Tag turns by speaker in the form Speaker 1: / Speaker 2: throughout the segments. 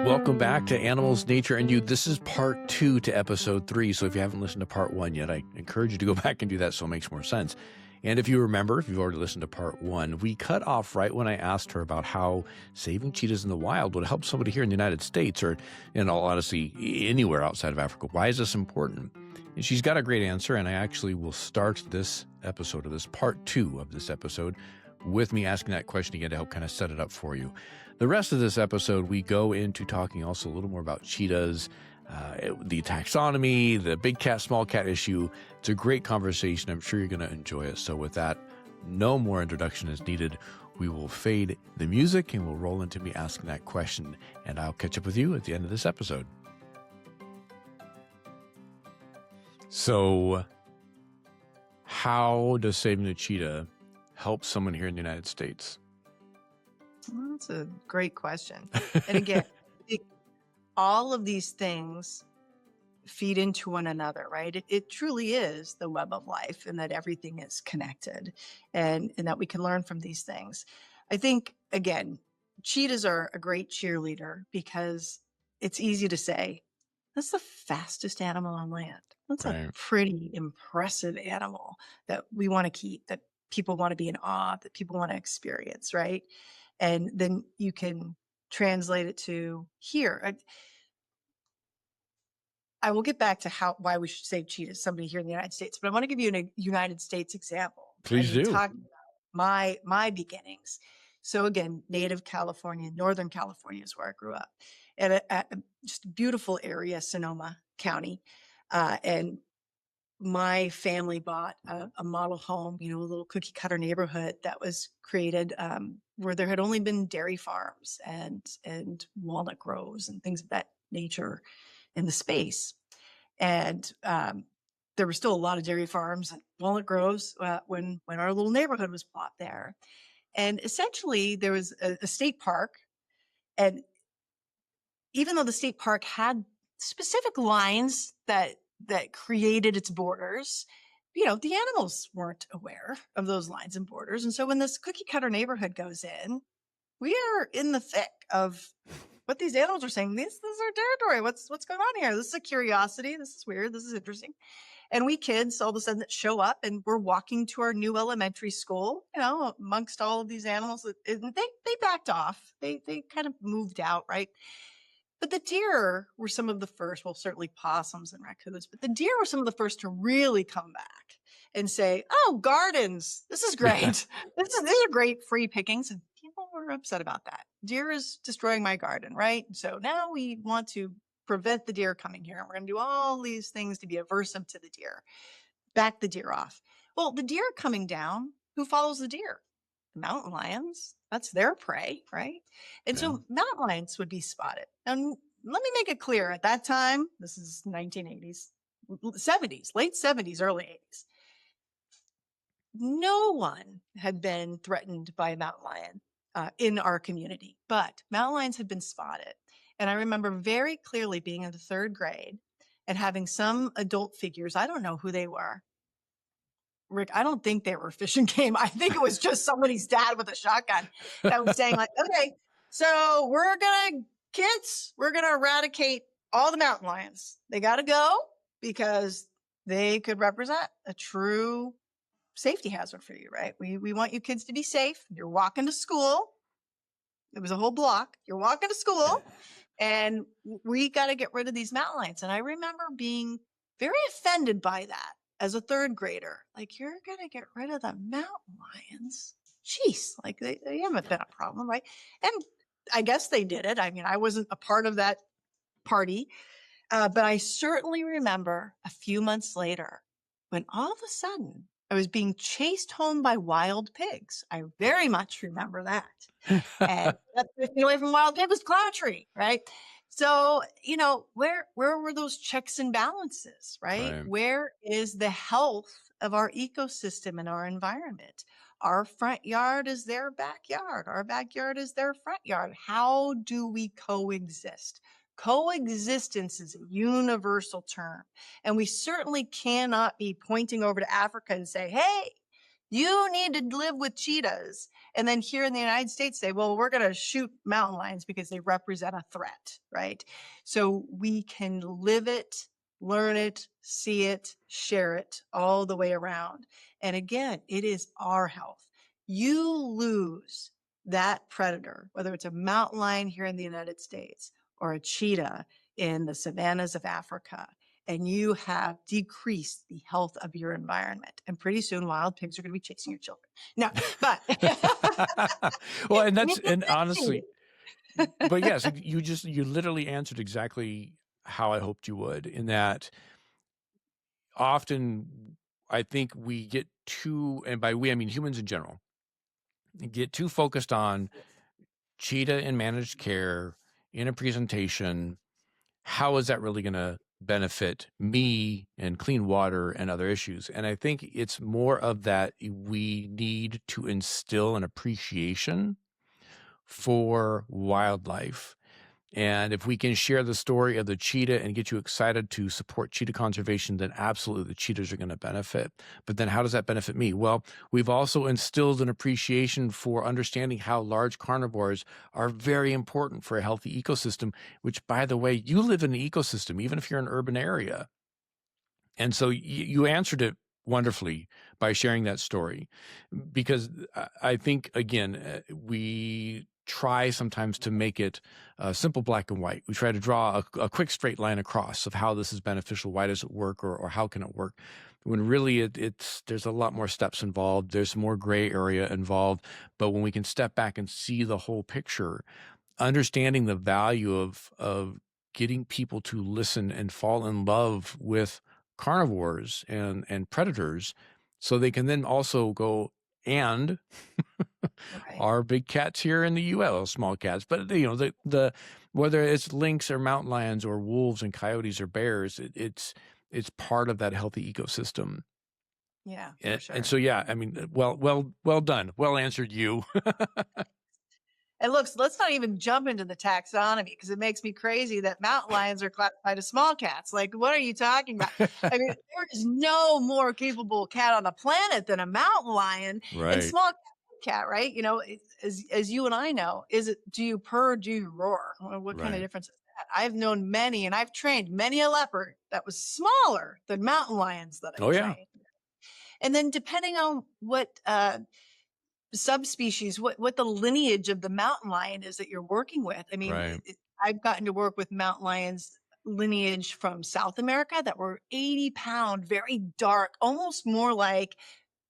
Speaker 1: Welcome back to Animals, Nature, and You. This is part 2 to episode 3. So if you haven't listened to part 1 yet, I encourage you to go back and do that so it makes more sense. And if you remember, if you've already listened to part 1, we cut off right when I asked her about how saving cheetahs in the wild would help somebody here in the United States, or in all honesty, anywhere outside of Africa. Why is this important? And she's got a great answer, and I actually will start this episode, of this part 2 of this episode, with me asking that question again to help kind of set it up for you. The rest of this episode, we go into talking also a little more about cheetahs, the taxonomy, the big cat, small cat issue. It's a great conversation. I'm sure you're going to enjoy it. So with that, no more introduction is needed. We will fade the music and we'll roll into me asking that question. And I'll catch up with you at the end of this episode. So how does saving the cheetah help someone here in the United States?
Speaker 2: Well, that's a great question. And again, all of these things feed into one another, right? It truly is the web of life, and that everything is connected, and that we can learn from these things. I think, again, cheetahs are a great cheerleader because it's easy to say, that's the fastest animal on land. That's
Speaker 1: Right.
Speaker 2: a pretty impressive animal that we want to keep, that people want to be in awe, that people want to experience, right? And then you can translate it to here. I will get back to why we should save cheetahs, somebody here in the United States, but I want to give you a United States example.
Speaker 1: Please do.
Speaker 2: Talk about my beginnings. So again, native California, Northern California is where I grew up, at just a beautiful area, Sonoma County, and my family bought a model home, a little cookie cutter neighborhood that was created where there had only been dairy farms and walnut groves and things of that nature in the space. And there were still a lot of dairy farms and walnut groves when our little neighborhood was bought there. And essentially there was a state park. And even though the state park had specific lines that created its borders, the animals weren't aware of those lines and borders. And so when this cookie cutter neighborhood goes in, we are in the thick of what these animals are saying. This is our territory. What's going on here? This is a curiosity. This is weird. This is interesting. And we kids all of a sudden show up and we're walking to our new elementary school, amongst all of these animals. And they backed off. They kind of moved out, right? But the deer were some of the first, well, certainly possums and raccoons, but the deer were some of the first to really come back and say, oh, gardens, this is great. These are great free pickings. And people were upset about that. Deer is destroying my garden, right? So now we want to prevent the deer coming here. And we're going to do all these things to be aversive to the deer, back the deer off. Well, the deer coming down, who follows the deer? The mountain lions. That's their prey, right? And so mountain lions would be spotted. And let me make it clear, at that time, this is 1980s, 70s, late 70s, early 80s. No one had been threatened by a mountain lion in our community, but mountain lions had been spotted. And I remember very clearly being in the 3rd grade and having some adult figures, I don't know who they were. Rick, I don't think they were Fish and Game. I think it was just somebody's dad with a shotgun that was saying, like, okay, so we're going to eradicate all the mountain lions. They got to go because they could represent a true safety hazard for you, right? We want you kids to be safe. You're walking to school. It was a whole block. You're walking to school and we got to get rid of these mountain lions. And I remember being very offended by that. As a 3rd grader, like, you're going to get rid of the mountain lions? Jeez, like they haven't been a problem, right? And I guess they did it. I mean, I wasn't a part of that party, but I certainly remember a few months later when all of a sudden I was being chased home by wild pigs. I very much remember that. And that's 50 away from wild pigs was Cloud Tree, right? So, where were those checks and balances, right? Where is the health of our ecosystem and our environment? Our front yard is their backyard. Our backyard is their front yard. How do we coexist? Coexistence is a universal term. And we certainly cannot be pointing over to Africa and say, hey, You need to live with cheetahs. And then here in the United States, say, well, we're going to shoot mountain lions because they represent a threat, right? So we can live it, learn it, see it, share it all the way around. And again, it is our health. You lose that predator, whether it's a mountain lion here in the United States or a cheetah in the savannas of Africa, and you have decreased the health of your environment. And pretty soon wild pigs are going to be chasing your children. No, but
Speaker 1: Well,
Speaker 2: I
Speaker 1: and honestly, but yes, you literally answered exactly how I hoped you would, in that often I think we get too, and by we I mean humans in general, get too focused on cheetah in managed care in a presentation. How is that really going to benefit me and clean water and other issues? And I think it's more of that we need to instill an appreciation for wildlife. And if we can share the story of the cheetah and get you excited to support cheetah conservation, then absolutely the cheetahs are going to benefit. But then how does that benefit me? Well, we've also instilled an appreciation for understanding how large carnivores are very important for a healthy ecosystem, which, by the way, you live in an ecosystem, even if you're in an urban area. And so you answered it wonderfully by sharing that story, because I think, again, we try sometimes to make it simple black and white. We try to draw a quick straight line across of how this is beneficial, why does it work, or how can it work, when really there's a lot more steps involved. There's more gray area involved. But when we can step back and see the whole picture, understanding the value of getting people to listen and fall in love with carnivores and predators, so they can then also go and
Speaker 2: right.
Speaker 1: our big cats here in the U.S., small cats, but the whether it's lynx or mountain lions or wolves and coyotes or bears, it's part of that healthy ecosystem.
Speaker 2: Yeah, for sure.
Speaker 1: And so, yeah, I mean, well done. Well answered, you.
Speaker 2: And look, let's not even jump into the taxonomy, because it makes me crazy that mountain lions are classified as small cats. Like, what are you talking about? I mean, there is no more capable cat on the planet than a mountain lion.
Speaker 1: Right.
Speaker 2: And small cat, right? As you and I know, do you purr, do you roar? What kind of
Speaker 1: Right.
Speaker 2: difference is that? I've known many, and I've trained many a leopard that was smaller than mountain lions that I trained. And then depending on what subspecies, what the lineage of the mountain lion is that you're working with. I mean,
Speaker 1: Right.
Speaker 2: I've gotten to work with mountain lions lineage from South America that were 80-pound, very dark, almost more like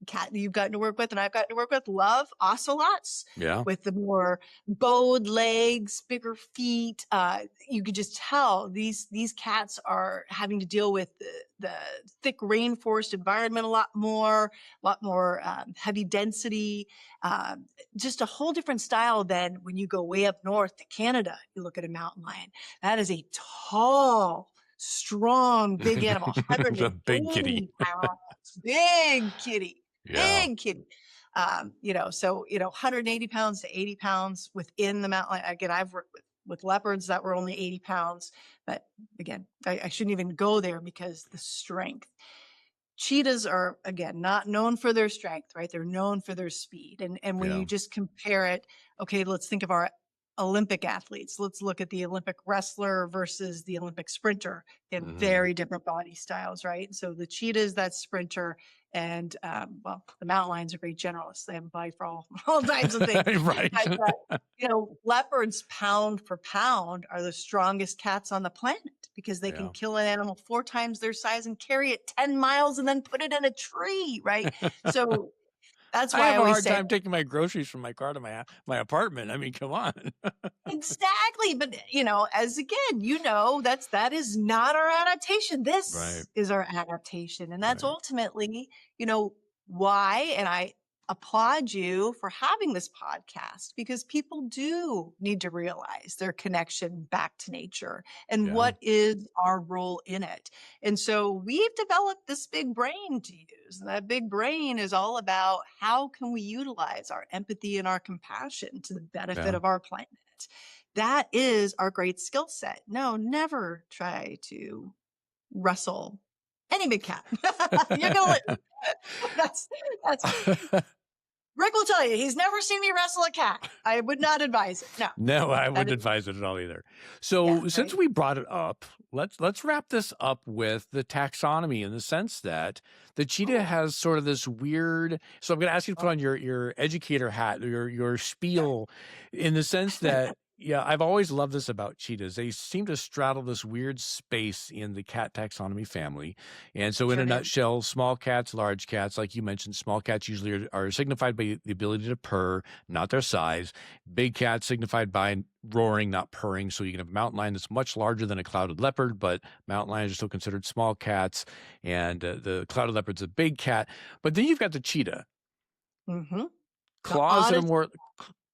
Speaker 2: cat you've gotten to work with and I've gotten to work with, love ocelots.
Speaker 1: Yeah.
Speaker 2: With the more bowed legs, bigger feet. You could just tell these cats are having to deal with the thick rainforest environment a lot more heavy density, just a whole different style than when you go way up north to Canada. You look at a mountain lion. That is a tall, strong, big animal.
Speaker 1: The big kitty.
Speaker 2: Big kitty.
Speaker 1: Yeah.
Speaker 2: Big kitty. 180 pounds to 80 pounds within the mountain lion. Again, I've worked with leopards that were only 80 pounds. But again, I shouldn't even go there because the strength. Cheetahs are, again, not known for their strength, right? They're known for their speed. And when you just compare it, okay, let's think of our Olympic athletes. Let's look at the Olympic wrestler versus the Olympic sprinter. They have very different body styles, right? So the cheetah is that sprinter, and the mountain lions are great generalists. They have a body for all types of things.
Speaker 1: Right.
Speaker 2: But, leopards pound for pound are the strongest cats on the planet, because they can kill an animal 4 times their size and carry it 10 miles and then put it in a tree, right? So that's why
Speaker 1: I have a
Speaker 2: always
Speaker 1: hard
Speaker 2: say
Speaker 1: time taking my groceries from my car to my apartment. I mean, come on.
Speaker 2: exactly. But that is not our adaptation. This is our adaptation. And that's ultimately, why, and I applaud you for having this podcast, because people do need to realize their connection back to nature and what is our role in it. And so we've developed this big brain to use. And that big brain is all about how can we utilize our empathy and our compassion to the benefit of our planet. That is our great skill set. No, never try to wrestle Any big cat. You're gonna live. That's Rick will tell you he's never seen me wrestle a cat. I would not advise it. No.
Speaker 1: No, I wouldn't advise it at all either. So
Speaker 2: Yeah,
Speaker 1: since
Speaker 2: right?
Speaker 1: we brought it up, let's wrap this up with the taxonomy in the sense that the cheetah
Speaker 2: Oh,
Speaker 1: has sort of this weird. So I'm going to ask you to put
Speaker 2: oh,
Speaker 1: on your educator hat, your
Speaker 2: okay.
Speaker 1: spiel, in the sense that. Yeah, I've always loved this about cheetahs. They seem to straddle this weird space in the cat taxonomy family. And so in
Speaker 2: Sure
Speaker 1: a
Speaker 2: do.
Speaker 1: nutshell, small cats, large cats, like you mentioned, small cats usually are signified by the ability to purr, not their size. Big cats signified by roaring, not purring. So you can have a mountain lion that's much larger than a clouded leopard, but mountain lions are still considered small cats. And the clouded leopard's a big cat. But then you've got the cheetah.
Speaker 2: Mm-hmm. The
Speaker 1: Claws that are
Speaker 2: oddest.
Speaker 1: more.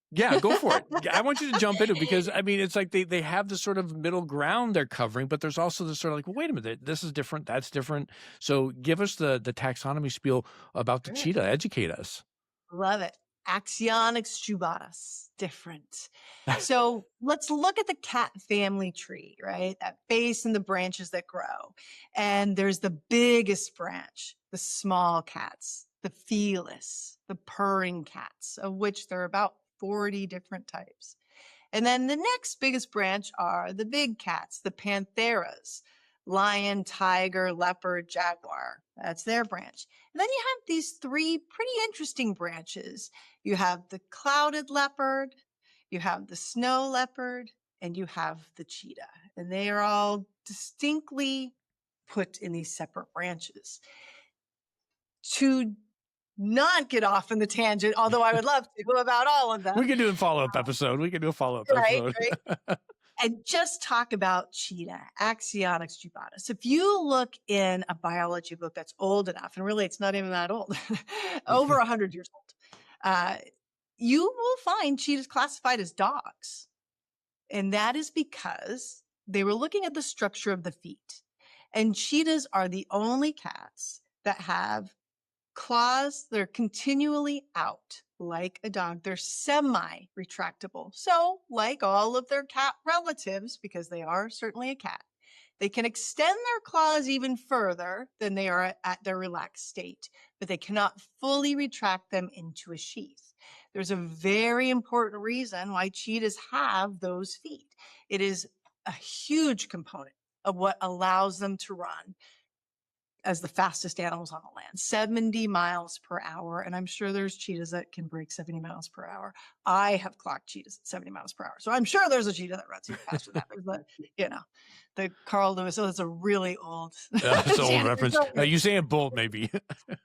Speaker 1: Yeah, go for it. I want you to jump into it because I mean, it's like they have this sort of middle ground they're covering, but there's also this sort of like, well, wait a minute, this is different, that's different. So give us the taxonomy spiel about the
Speaker 2: Sure.
Speaker 1: cheetah. Educate us.
Speaker 2: Love it. Axionyx jubatus. Different. So let's look at the cat family tree, right? That base and the branches that grow. And there's the biggest branch, the small cats, the felis, the purring cats, of which there are about 40 different types. And then the next biggest branch are the big cats, the pantheras, lion, tiger, leopard, jaguar. That's their branch. And then you have these three pretty interesting branches. You have the clouded leopard, you have the snow leopard, and you have the cheetah. And they are all distinctly put in these separate branches. To not get off in the tangent, although I would love to, about all of them.
Speaker 1: We can do a follow-up episode. We can do a follow-up
Speaker 2: Right,
Speaker 1: episode.
Speaker 2: right. And just talk about cheetah, Axionyx jubatus. If you look in a biology book that's old enough, and really it's not even that old, over 100 years old, you will find cheetahs classified as dogs. And that is because they were looking at the structure of the feet. And cheetahs are the only cats that have claws that are continually out like a dog. They're semi-retractable. So, like all of their cat relatives, because they are certainly a cat, they can extend their claws even further than they are at their relaxed state, but they cannot fully retract them into a sheath. There's a very important reason why cheetahs have those feet. It is a huge component of what allows them to run as the fastest animals on the land, 70 miles per hour. And I'm sure there's cheetahs that can break 70 miles per hour. I have clocked cheetahs at 70 miles per hour. So I'm sure there's a cheetah that runs even faster than that. There's the Carl Lewis. So it's a really old.
Speaker 1: That's an old
Speaker 2: Janet
Speaker 1: reference. Usain Bolt, maybe.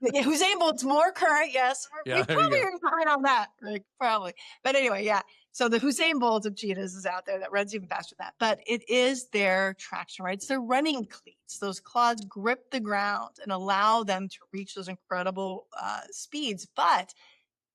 Speaker 2: Yeah, Usain Bolt's more current, yes.
Speaker 1: Yeah,
Speaker 2: We
Speaker 1: there you
Speaker 2: probably
Speaker 1: go.
Speaker 2: are behind on that, like, probably. But anyway, yeah. So the Usain Bolt of cheetahs is out there that runs even faster than that. But it is their traction, right? It's their running cleats. Those claws grip the ground and allow them to reach those incredible speeds. But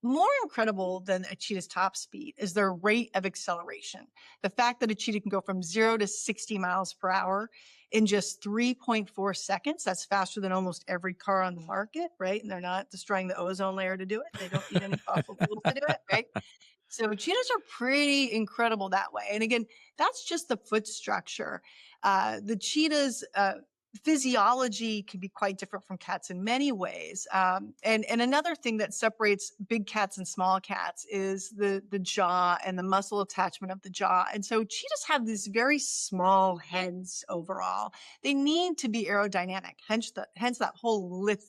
Speaker 2: more incredible than a cheetah's top speed is their rate of acceleration. The fact that a cheetah can go from 0 to 60 miles per hour in just 3.4 seconds. That's faster than almost every car on the market, right? And they're not destroying the ozone layer to do it. They don't need any fossil fuels to do it, right? So cheetahs are pretty incredible that way. And again, that's just the foot structure. The cheetah's physiology can be quite different from cats in many ways. And another thing that separates big cats and small cats is the jaw and the muscle attachment of the jaw. And so cheetahs have these very small heads overall. They need to be aerodynamic, hence that whole lithe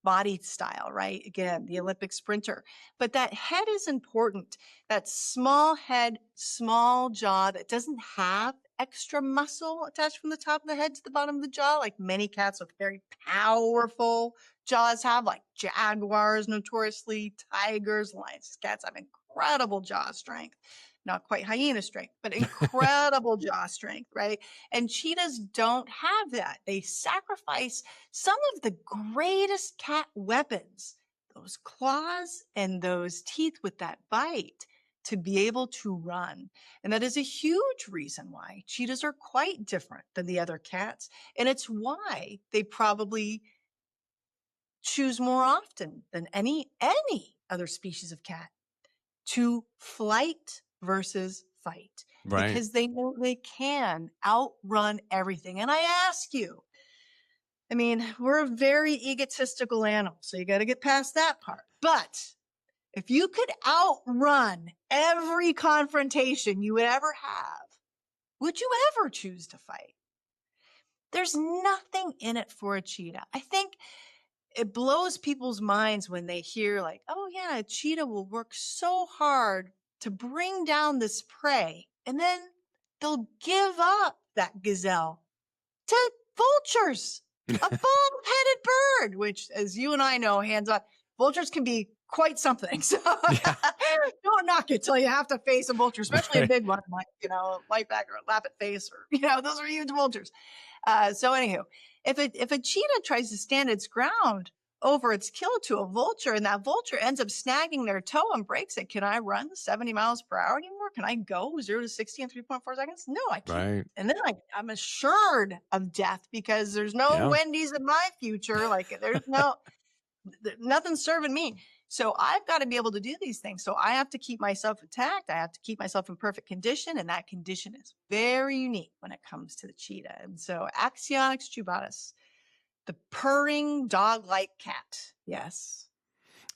Speaker 2: body style, right? Again, the Olympic sprinter. But that head is important. That small head, small jaw that doesn't have extra muscle attached from the top of the head to the bottom of the jaw, like many cats with very powerful jaws have, like jaguars notoriously, tigers, lions. Cats have incredible jaw strength. Not quite hyena strength, but incredible jaw strength, right? And cheetahs don't have that. They sacrifice some of the greatest cat weapons, those claws and those teeth with that bite, to be able to run. And that is a huge reason why cheetahs are quite different than the other cats. And it's why they probably choose more often than any other species of cat to flight versus fight,
Speaker 1: Right.
Speaker 2: because they know they can outrun everything. And I ask you, I mean, we're a very egotistical animal, so you got to get past that part. But if you could outrun every confrontation you would ever have, would you ever choose to fight? There's nothing in it for a cheetah. I think it blows people's minds when they hear, like, oh, yeah, a cheetah will work so hard to bring down this prey, and then they'll give up that gazelle to vultures, a bald-headed bird, which, as you and I know, hands on, vultures can be quite something. So
Speaker 1: Yeah.
Speaker 2: don't knock it till you have to face a vulture, especially a
Speaker 1: Right.
Speaker 2: big one like, lightback or a lappet face, or, those are huge vultures. So anywho, if a cheetah tries to stand its ground over its kill to a vulture, and that vulture ends up snagging their toe and breaks it, can I run 70 miles per hour anymore? Can I go 0 to 60 in 3.4 seconds? No, I can't.
Speaker 1: Right.
Speaker 2: And then I'm assured of death because there's no
Speaker 1: Yeah.
Speaker 2: Wendy's in my future. Like there's nothing serving me. So I've got to be able to do these things. So I have to keep myself intact. I have to keep myself in perfect condition. And that condition is very unique when it comes to the cheetah. And so Axionex jubatus, the purring dog-like cat. Yes.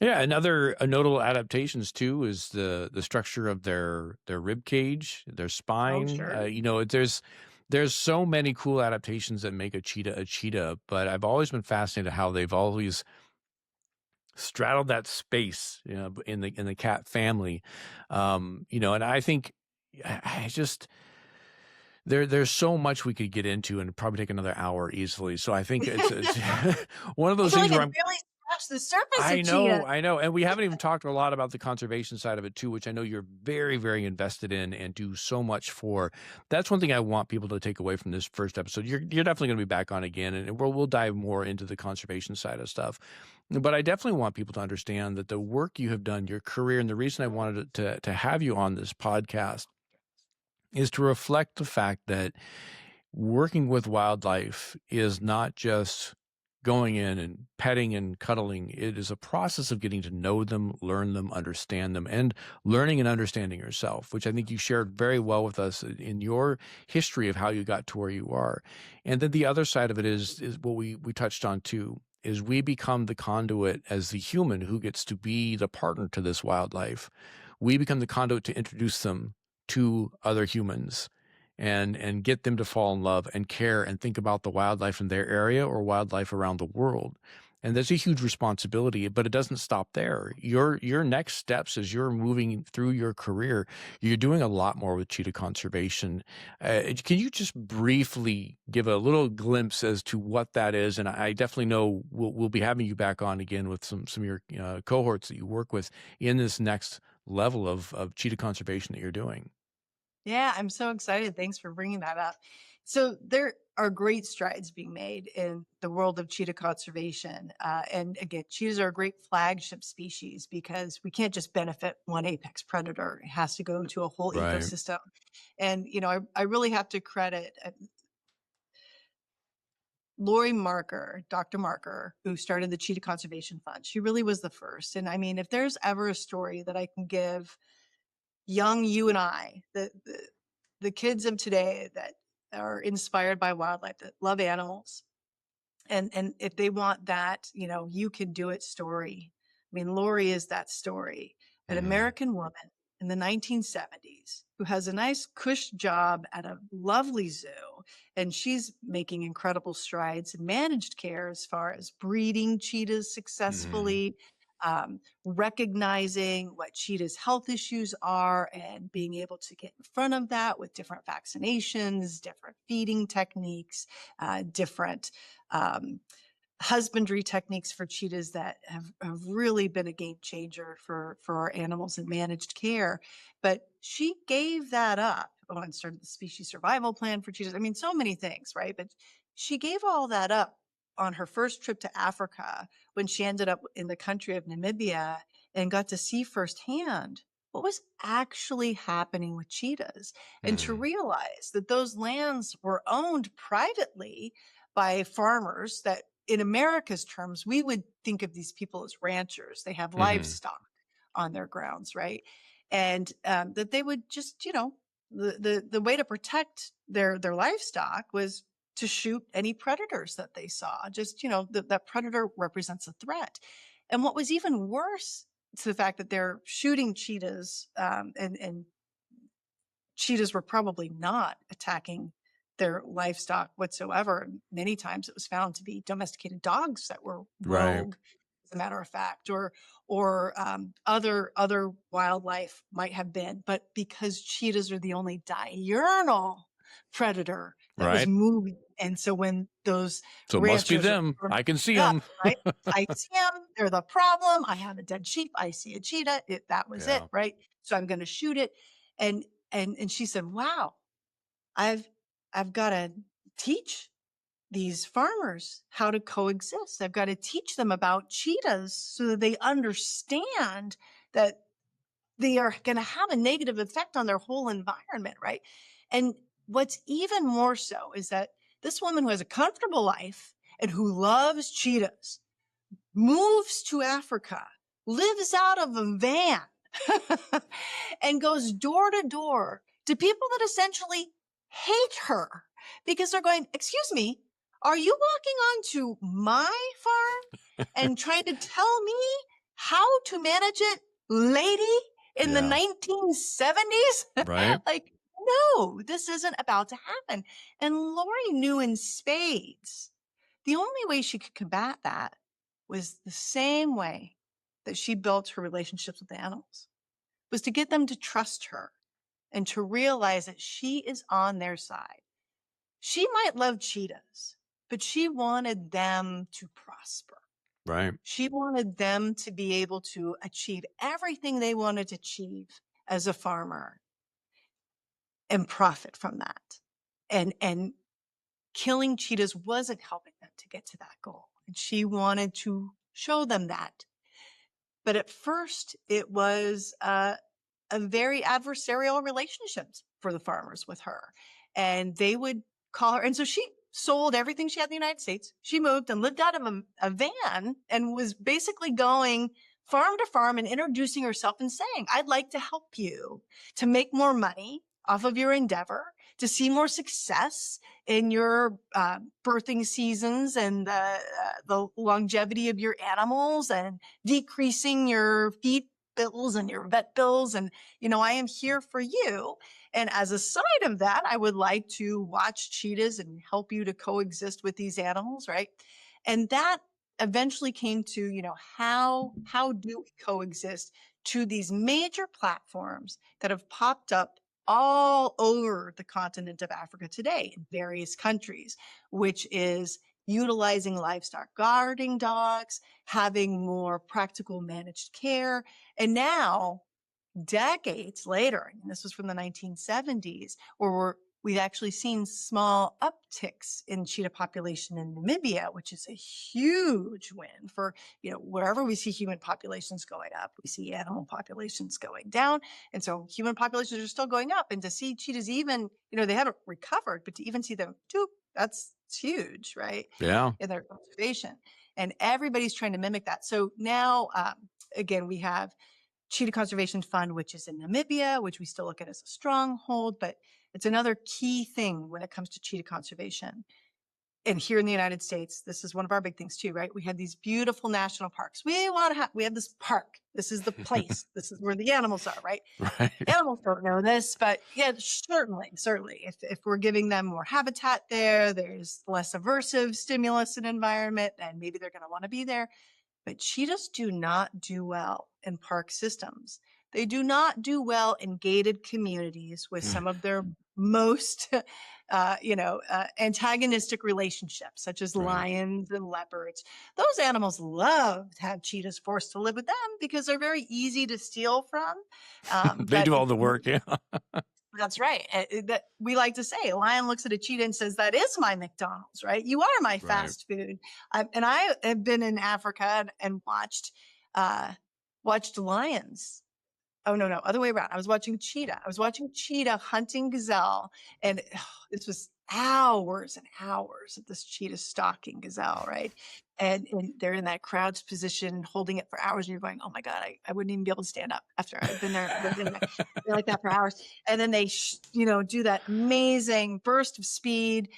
Speaker 1: Yeah, and other notable adaptations too is the structure of their rib cage, their
Speaker 2: Oh,
Speaker 1: spine.
Speaker 2: sure.
Speaker 1: There's so many cool adaptations that make a cheetah, but I've always been fascinated how they've always straddled that space, in the cat family. And I think I just there's so much we could get into and probably take another hour easily. So I think it's one of
Speaker 2: I
Speaker 1: those
Speaker 2: feel
Speaker 1: things
Speaker 2: like
Speaker 1: where
Speaker 2: I
Speaker 1: I'm
Speaker 2: barely scratched the surface
Speaker 1: I
Speaker 2: of cheetah.
Speaker 1: know, I know. And we haven't even talked a lot about the conservation side of it too, which I know you're very, very invested in and do so much for. That's one thing I want people to take away from this first episode. You're definitely going to be back on again, and we'll dive more into the conservation side of stuff. But I definitely want people to understand that the work you have done, your career, and the reason I wanted to have you on this podcast is to reflect the fact that working with wildlife is not just going in and petting and cuddling. It is a process of getting to know them, learn them, understand them, and learning and understanding yourself, which I think you shared very well with us in your history of how you got to where you are. And then the other side of it is what we touched on too, is we become the conduit as the human who gets to be the partner to this wildlife. We become the conduit to introduce them to other humans and get them to fall in love and care and think about the wildlife in their area or wildlife around the world. And there's a huge responsibility, but it doesn't stop there. Your next steps as you're moving through your career, you're doing a lot more with cheetah conservation. Can you just briefly give a little glimpse as to what that is? And I definitely know we'll be having you back on again with some of your cohorts that you work with in this next level of cheetah conservation that you're doing.
Speaker 2: Yeah, I'm so excited. Thanks for bringing that up. So there are great strides being made in the world of cheetah conservation. And again, cheetahs are a great flagship species because we can't just benefit one apex predator. It has to go to a whole
Speaker 1: Right.
Speaker 2: ecosystem. And, I really have to credit Lori Marker, Dr. Marker, who started the Cheetah Conservation Fund. She really was the first. And I mean, if there's ever a story that I can give young you and I, the kids of today that are inspired by wildlife, that love animals, and if they want that, you can do it story. I mean, Lori is that story. An
Speaker 1: Mhm.
Speaker 2: American woman in the 1970s who has a nice cush job at a lovely zoo, and she's making incredible strides in managed care as far as breeding cheetahs
Speaker 1: Mhm.
Speaker 2: successfully, recognizing what cheetahs' health issues are, and being able to get in front of that with different vaccinations, different feeding techniques, different um, husbandry techniques for cheetahs that have really been a game changer for our animals in managed care. But she gave that up and started the species survival plan for cheetahs. I mean, so many things, right? But she gave all that up on her first trip to Africa when she ended up in the country of Namibia and got to see firsthand what was actually happening with cheetahs, and to
Speaker 1: Mhm.
Speaker 2: realize that those lands were owned privately by farmers that, in America's terms, we would think of these people as ranchers. They have
Speaker 1: Mhm.
Speaker 2: livestock on their grounds, right? And that they would just, the way to protect their livestock was to shoot any predators that they saw. Just, that predator represents a threat. And what was even worse to the fact that they're shooting cheetahs, and cheetahs were probably not attacking their livestock whatsoever. Many times it was found to be domesticated dogs that were
Speaker 1: Right.
Speaker 2: rogue, as a matter of fact, or other wildlife might have been. But because cheetahs are the only diurnal predator that was
Speaker 1: Right.
Speaker 2: moving, and so when those
Speaker 1: So it must be
Speaker 2: ranchers are
Speaker 1: them. I can see
Speaker 2: up,
Speaker 1: them.
Speaker 2: right? I see them. They're the problem. I have a dead sheep. I see a cheetah. That was it,
Speaker 1: Yeah.
Speaker 2: right? So I'm going to shoot it. And she said, "Wow, I've got to teach these farmers how to coexist. I've got to teach them about cheetahs so that they understand that they are going to have a negative effect on their whole environment, right?" And what's even more so is that this woman who has a comfortable life and who loves cheetahs moves to Africa, lives out of a van, and goes door to door to people that essentially hate her because they're going, "Excuse me, are you walking onto my farm and trying to tell me how to manage it, lady, in the
Speaker 1: Yeah.
Speaker 2: 1970s?"
Speaker 1: Right.
Speaker 2: Like, no, this isn't about to happen. And Lori knew in spades the only way she could combat that was the same way that she built her relationships with animals, was to get them to trust her and to realize that she is on their side. She might love cheetahs, but she wanted them to prosper.
Speaker 1: Right.
Speaker 2: She wanted them to be able to achieve everything they wanted to achieve as a farmer and profit from that. And killing cheetahs wasn't helping them to get to that goal. And she wanted to show them that. But at first, it was a very adversarial relationships for the farmers with her. And they would call her. And so she sold everything she had in the United States. She moved and lived out of a van and was basically going farm to farm and introducing herself and saying, "I'd like to help you to make more money off of your endeavor, to see more success in your birthing seasons and the longevity of your animals and decreasing your feed bills and your vet bills. And, I am here for you. And as a side of that, I would like to watch cheetahs and help you to coexist with these animals, right?" And that eventually came to, how do we coexist, to these major platforms that have popped up all over the continent of Africa today in various countries, which is utilizing livestock guarding dogs, having more practical managed care. And now, decades later, and this was from the 1970s, where we've actually seen small upticks in cheetah population in Namibia, which is a huge win for, wherever we see human populations going up, we see animal populations going down. And so human populations are still going up. And to see cheetahs even, they haven't recovered, but to even see them, it's huge, right?
Speaker 1: Yeah.
Speaker 2: In their conservation. And everybody's trying to mimic that. So now, again, we have Cheetah Conservation Fund, which is in Namibia, which we still look at as a stronghold, but it's another key thing when it comes to cheetah conservation. And here in the United States, this is one of our big things too, right? We have these beautiful national parks. We have this park. This is the place. This is where the animals are, right?
Speaker 1: Right.
Speaker 2: Animals don't know this, but yeah, certainly. If we're giving them more habitat there, there's less aversive stimulus and environment, and maybe they're going to want to be there. But cheetahs do not do well in park systems. They do not do well in gated communities with some of their most, antagonistic relationships, such as
Speaker 1: Right.
Speaker 2: lions and leopards. Those animals love to have cheetahs forced to live with them because they're very easy to steal from.
Speaker 1: They
Speaker 2: But
Speaker 1: do all the work. Yeah.
Speaker 2: that's right. That we like to say, a lion looks at a cheetah and says, "That is my McDonald's, right? You are my
Speaker 1: Right.
Speaker 2: fast food." And I have been in Africa and watched lions. Oh, no, other way around. I was watching cheetah hunting gazelle. And this was hours and hours of this cheetah stalking gazelle, right? And they're in that crouched position, holding it for hours. And you're going, "Oh my God, I wouldn't even be able to stand up after I've been there. They're like that for hours." And then they, do that amazing burst of speed.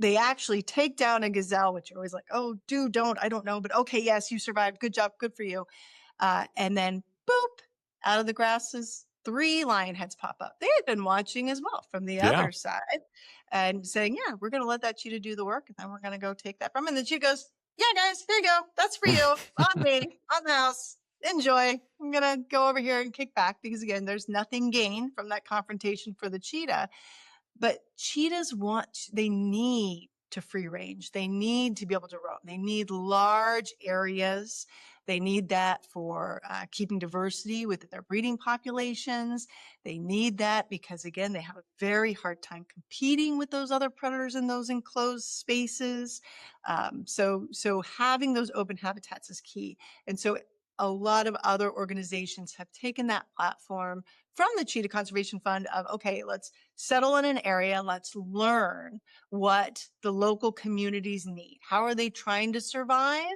Speaker 2: they actually take down a gazelle, which you're always like, oh, don't, I don't know. But okay, yes, you survived. Good job. Good for you. And then boop, out of the grasses, 3 lion heads pop up. They had been watching as well from the
Speaker 1: Yeah.
Speaker 2: other side and saying, yeah, we're going to let that cheetah do the work. And then we're going to go take that from him. And the cheetah goes, yeah, guys, here you go. That's for you. On me, on the house. Enjoy. I'm going to go over here and kick back because, again, there's nothing gained from that confrontation for the cheetah. But cheetahs they need to free range. They need to be able to roam. They need large areas. They need that for keeping diversity with their breeding populations. They need that because, again, they have a very hard time competing with those other predators in those enclosed spaces. So having those open habitats is key. And so a lot of other organizations have taken that platform from the Cheetah Conservation Fund of, okay, let's settle in an area. Let's learn what the local communities need. How are they trying to survive?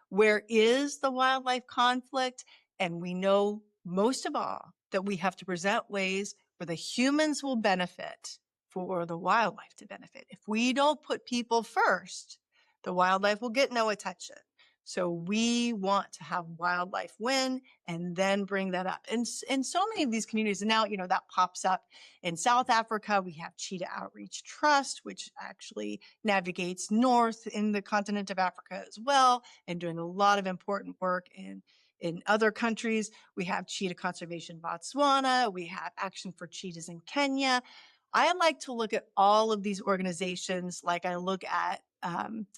Speaker 2: Where is the wildlife conflict? And we know most of all that we have to present ways where the humans will benefit for the wildlife to benefit. If we don't put people first, the wildlife will get no attention. So we want to have wildlife win and then bring that up. And so many of these communities, and now, that pops up in South Africa. We have Cheetah Outreach Trust, which actually navigates north in the continent of Africa as well, and doing a lot of important work in other countries. We have Cheetah Conservation Botswana. We have Action for Cheetahs in Kenya. I like to look at all of these organizations like I look at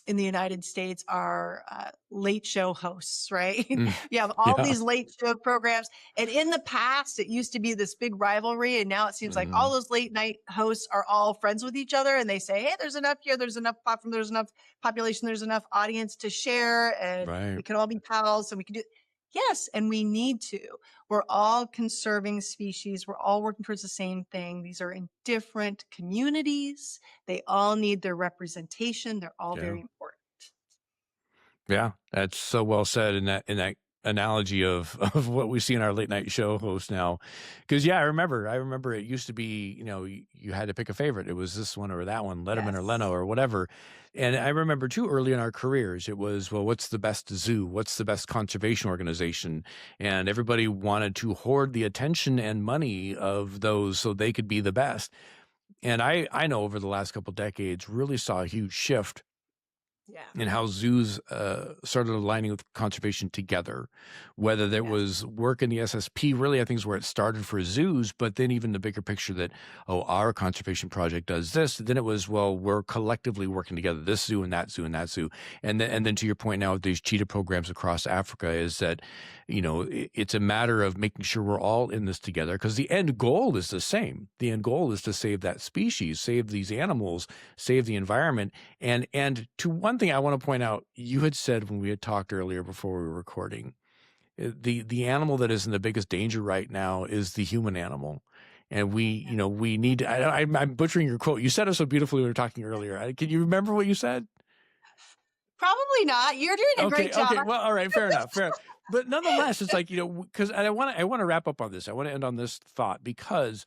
Speaker 2: in the United States are late show hosts, right? You have all these late show programs. And in the past, it used to be this big rivalry. And now it seems like all those late night hosts are all friends with each other. And they say, hey, there's enough here. There's enough platform. There's enough population. There's enough audience to share. And we can all be pals. And we can do. Yes, and we need to. We're all conserving species. We're all working towards the same thing. These are in different communities. They all need their representation. They're all very important.
Speaker 1: Yeah, that's so well said in that analogy of what we see in our late night show host now. Because I remember it used to be, you had to pick a favorite. It was this one or that one, Letterman or Leno or whatever. And I remember too, early in our careers, it was, well, what's the best zoo? What's the best conservation organization? And everybody wanted to hoard the attention and money of those so they could be the best. And I know over the last couple of decades really saw a huge shift in how zoos started aligning with conservation together, whether there was work in the SSP, really I think is where it started for zoos, but then even the bigger picture that, our conservation project does this, then it was, well, we're collectively working together, this zoo and that zoo and that zoo. And then to your point now with these cheetah programs across Africa is that, it's a matter of making sure we're all in this together because the end goal is the same. The end goal is to save that species, save these animals, save the environment. And to one thing I want to point out, you had said when we had talked earlier before we were recording, the animal that is in the biggest danger right now is the human animal. And we need to, I'm butchering your quote. You said it so beautifully when we were talking earlier. Can you remember what you said?
Speaker 2: Probably not. You're doing a great job.
Speaker 1: Okay. Well, all right. Fair enough. But nonetheless, it's like, because I want to wrap up on this. I want to end on this thought because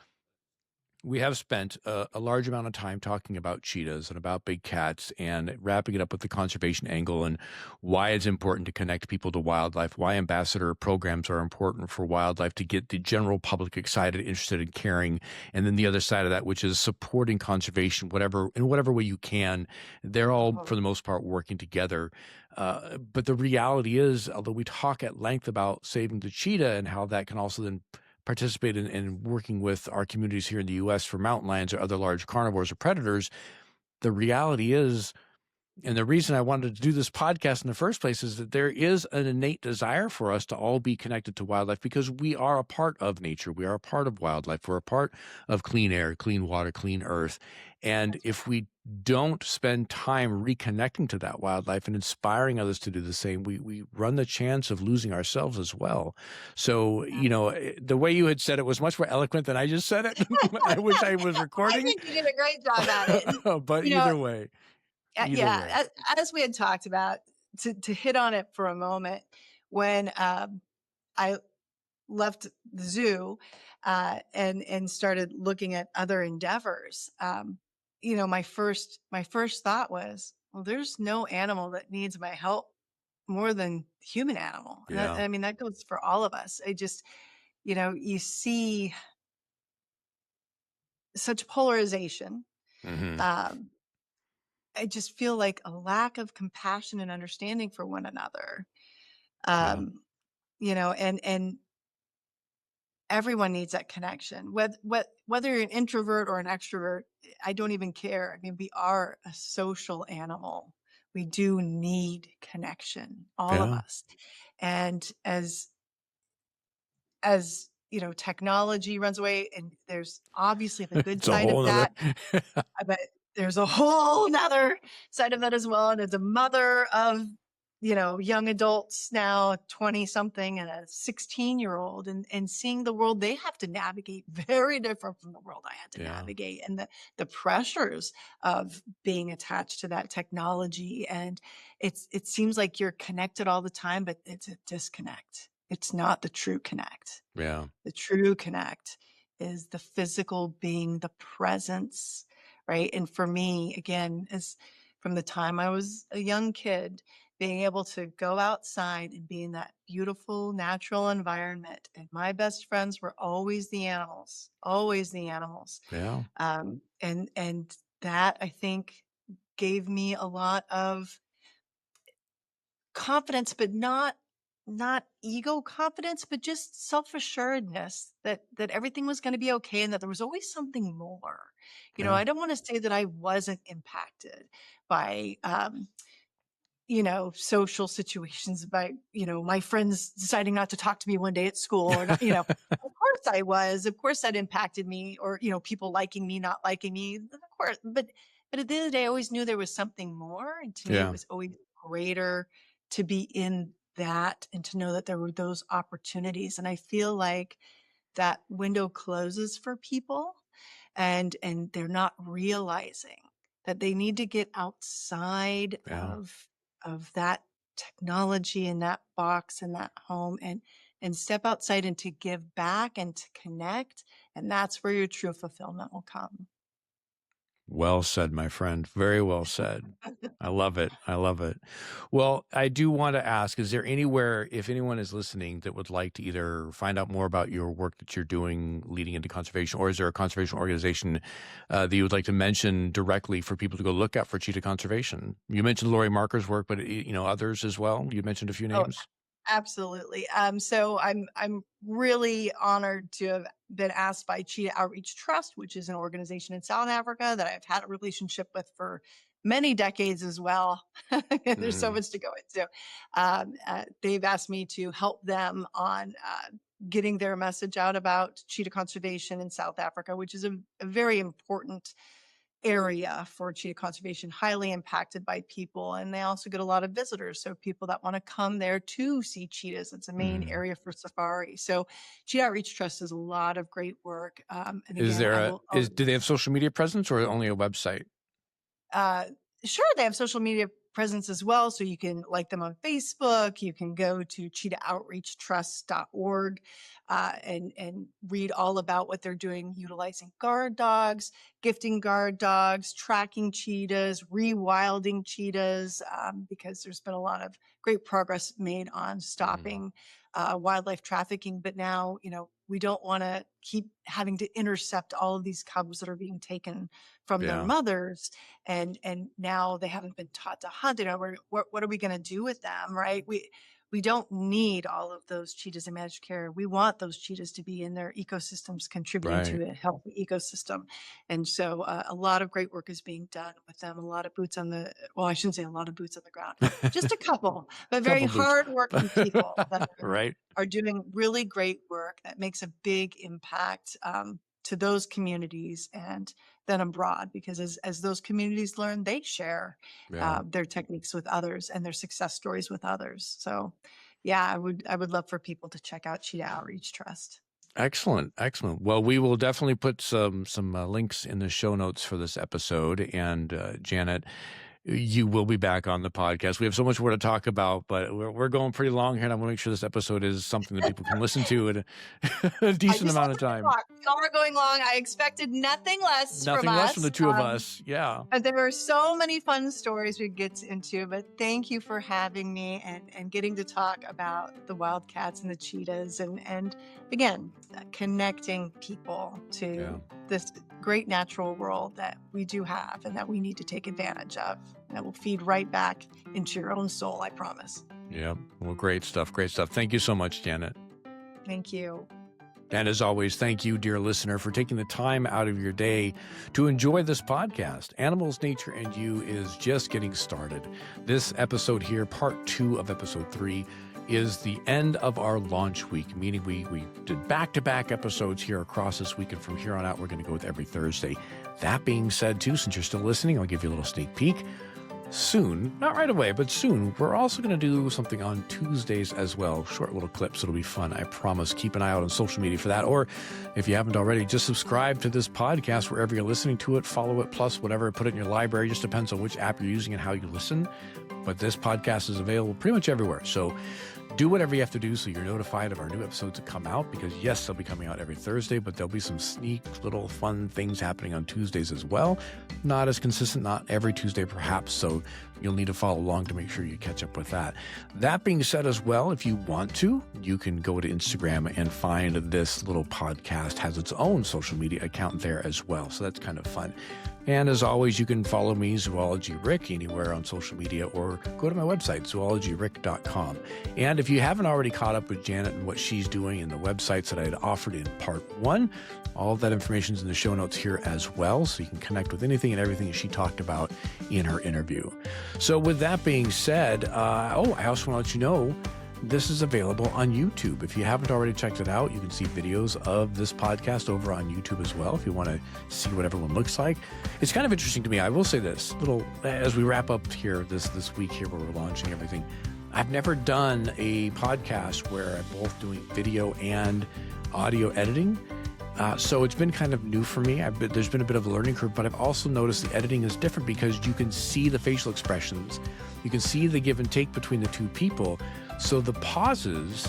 Speaker 1: we have spent a large amount of time talking about cheetahs and about big cats and wrapping it up with the conservation angle and why it's important to connect people to wildlife, why ambassador programs are important for wildlife to get the general public excited, interested, and caring. And then the other side of that, which is supporting conservation, in whatever way you can. They're all, for the most part, working together. But the reality is, although we talk at length about saving the cheetah and how that can also then participate in working with our communities here in the U.S. for mountain lions or other large carnivores or predators, the reality is, and the reason I wanted to do this podcast in the first place is that there is an innate desire for us to all be connected to wildlife because we are a part of nature. We are a part of wildlife. We're a part of clean air, clean water, clean earth. And if we don't spend time reconnecting to that wildlife and inspiring others to do the same, we run the chance of losing ourselves as well. So, the way you had said it was much more eloquent than I just said it. I wish I was recording.
Speaker 2: I think you did a great job at it.
Speaker 1: But either way.
Speaker 2: As we had talked about, to hit on it for a moment, when I left the zoo and started looking at other endeavors, my first thought was, well, there's no animal that needs my help more than human animal. And
Speaker 1: Yeah.
Speaker 2: I mean, that goes for all of us. I just, you see such polarization.
Speaker 1: Hmm.
Speaker 2: Um, I just feel like a lack of compassion and understanding for one another.
Speaker 1: Yeah.
Speaker 2: Um, and everyone needs that connection. Whether you're an introvert or an extrovert, I don't even care. I mean, we are a social animal. We do need connection, all of
Speaker 1: Yeah.
Speaker 2: us. And as technology runs away, and there's obviously the good
Speaker 1: It's a
Speaker 2: side of
Speaker 1: whole nother.
Speaker 2: that. I bet there's a whole nother side of that as well. And as a mother of, young adults now, 20 something and a 16-year-old, and seeing the world they have to navigate very different from the world I had to
Speaker 1: Yeah.
Speaker 2: navigate, and the pressures of being attached to that technology. And it seems like you're connected all the time, but it's a disconnect. It's not the true connect.
Speaker 1: Yeah.
Speaker 2: The true connect is the physical being, the presence, right? And for me, again, is from the time I was a young kid, being able to go outside and be in that beautiful natural environment. And my best friends were always the animals, always the animals.
Speaker 1: Yeah.
Speaker 2: And that, I think, gave me a lot of confidence, but not ego confidence, but just self-assuredness that everything was going to be okay, and that there was always something more.
Speaker 1: Yeah.
Speaker 2: I don't want to say that I wasn't impacted by social situations, by my friends deciding not to talk to me one day at school, or not, of course I was. Of course that impacted me, or people liking me, not liking me, of course. But at the end of the day, I always knew there was something more, and to me it
Speaker 1: Yeah.
Speaker 2: was always greater to be in that, and to know that there were those opportunities. And I feel like that window closes for people, and they're not realizing that they need to get outside
Speaker 1: Yeah.
Speaker 2: of that technology and that box and that home, and step outside and to give back and to connect. And that's where your true fulfillment will come.
Speaker 1: Well said, my friend. Very well said. I love it. I love it. Well, I do want to ask, is there anywhere, if anyone is listening that would like to either find out more about your work that you're doing leading into conservation, or is there a conservation organization that you would like to mention directly for people to go look at for cheetah conservation? You mentioned Lori Marker's work, but others as well. You mentioned a few
Speaker 2: Oh,
Speaker 1: names.
Speaker 2: absolutely. So I'm really honored to have been asked by Cheetah Outreach Trust, which is an organization in South Africa that I've had a relationship with for many decades as well. There's so
Speaker 1: Hmm.
Speaker 2: much to go into. They've asked me to help them on getting their message out about cheetah conservation in South Africa, which is a very important area for cheetah conservation, highly impacted by people. And they also get a lot of visitors. So people that want to come there to see cheetahs, it's a main
Speaker 1: Hmm.
Speaker 2: area for safari. So Cheetah Outreach Trust does a lot of great work. And
Speaker 1: Is
Speaker 2: again,
Speaker 1: there
Speaker 2: I
Speaker 1: a,
Speaker 2: will,
Speaker 1: is, do they have social media presence or only a website?
Speaker 2: uh, sure, they have social media presence as well. So you can like them on Facebook. You can go to cheetahoutreachtrust.org and read all about what they're doing, utilizing guard dogs, gifting guard dogs, tracking cheetahs, rewilding cheetahs, because there's been a lot of great progress made on
Speaker 1: Hmm.
Speaker 2: stopping wildlife trafficking. But now, we don't want to keep having to intercept all of these cubs that are being taken from their
Speaker 1: Yeah.
Speaker 2: mothers, and now they haven't been taught to hunt. What are we going to do with them, right? We don't need all of those cheetahs in managed care. We want those cheetahs to be in their ecosystems, contributing
Speaker 1: Right.
Speaker 2: to a healthy ecosystem. And so a lot of great work is being done with them. A lot of boots on the, well, I shouldn't say a lot of boots on the ground, just a couple, but very
Speaker 1: Couple boots.
Speaker 2: hardworking people that
Speaker 1: Right.
Speaker 2: are doing really great work that makes a big impact to those communities, and then abroad, because as those communities learn, they share
Speaker 1: Yeah.
Speaker 2: their techniques with others and their success stories with others. So yeah, I would love for people to check out Cheetah Outreach Trust.
Speaker 1: Excellent, excellent. Well, we will definitely put some links in the show notes for this episode. And Janet, you will be back on the podcast. We have so much more to talk about, but we're going pretty long here, and I want to make sure this episode is something that people can listen to in a decent amount of time.
Speaker 2: We are going long. I expected nothing less from us.
Speaker 1: Nothing less from the two of us. Yeah.
Speaker 2: There are so many fun stories we get into, but thank you for having me and getting to talk about the wildcats and the cheetahs and again, connecting people to this great natural world that we do have and that we need to take advantage of. That will feed right back into your own soul, I promise.
Speaker 1: Yeah. Well, great stuff. Great stuff. Thank you so much, Janet.
Speaker 2: Thank you.
Speaker 1: And as always, thank you, dear listener, for taking the time out of your day to enjoy this podcast. Animals, Nature, and You is just getting started. This episode here, part 2 of episode 3, is the end of our launch week, meaning we did back-to-back episodes here across this week, and from here on out, we're going to go with every Thursday. That being said, too, since you're still listening, I'll give you a little sneak peek. Soon, not right away, but soon, we're also going to do something on Tuesdays as well. Short little clips. It'll be fun. I promise. Keep an eye out on social media for that. Or if you haven't already, just subscribe to this podcast wherever you're listening to it. Follow it, plus whatever. Put it in your library. Just depends on which app you're using and how you listen. But this podcast is available pretty much everywhere. So do whatever you have to do so you're notified of our new episodes that come out, because yes, they'll be coming out every Thursday, but there'll be some sneak little fun things happening on Tuesdays as well. Not as consistent, not every Tuesday perhaps, so you'll need to follow along to make sure you catch up with that. That being said as well, if you want to, you can go to Instagram and find this little podcast has its own social media account there as well. So that's kind of fun. And as always, you can follow me, Zoology Rick, anywhere on social media, or go to my website, zoologyrick.com. And if you haven't already caught up with Janet and what she's doing in the websites that I had offered in part 1, all of that information is in the show notes here as well, so you can connect with anything and everything that she talked about in her interview. So with that being said, I also want to let you know, this is available on YouTube. If you haven't already checked it out, you can see videos of this podcast over on YouTube as well, if you want to see what everyone looks like. It's kind of interesting to me. I will say this, as we wrap up here this week here where we're launching everything, I've never done a podcast where I'm both doing video and audio editing. So it's been kind of new for me. There's been a bit of a learning curve, but I've also noticed the editing is different because you can see the facial expressions. You can see the give and take between the two people. So the pauses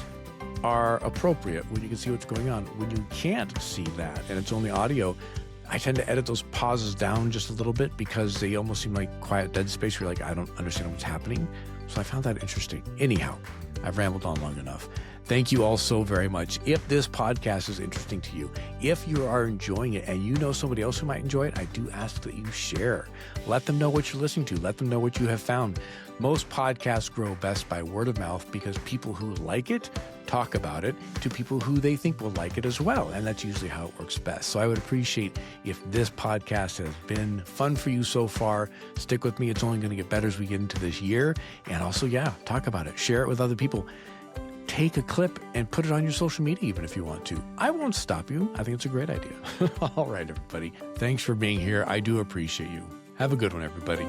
Speaker 1: are appropriate when you can see what's going on. When you can't see that and it's only audio, I tend to edit those pauses down just a little bit because they almost seem like quiet dead space where you're like, I don't understand what's happening. So I found that interesting. Anyhow, I've rambled on long enough. Thank you all so very much. If this podcast is interesting to you, if you are enjoying it and you know somebody else who might enjoy it, I do ask that you share. Let them know what you're listening to. Let them know what you have found. Most podcasts grow best by word of mouth because people who like it talk about it to people who they think will like it as well. And that's usually how it works best. So I would appreciate if this podcast has been fun for you so far. Stick with me. It's only going to get better as we get into this year. And also, talk about it. Share it with other people. Take a clip and put it on your social media even if you want to. I won't stop you. I think it's a great idea. All right, everybody. Thanks for being here. I do appreciate you. Have a good one, everybody.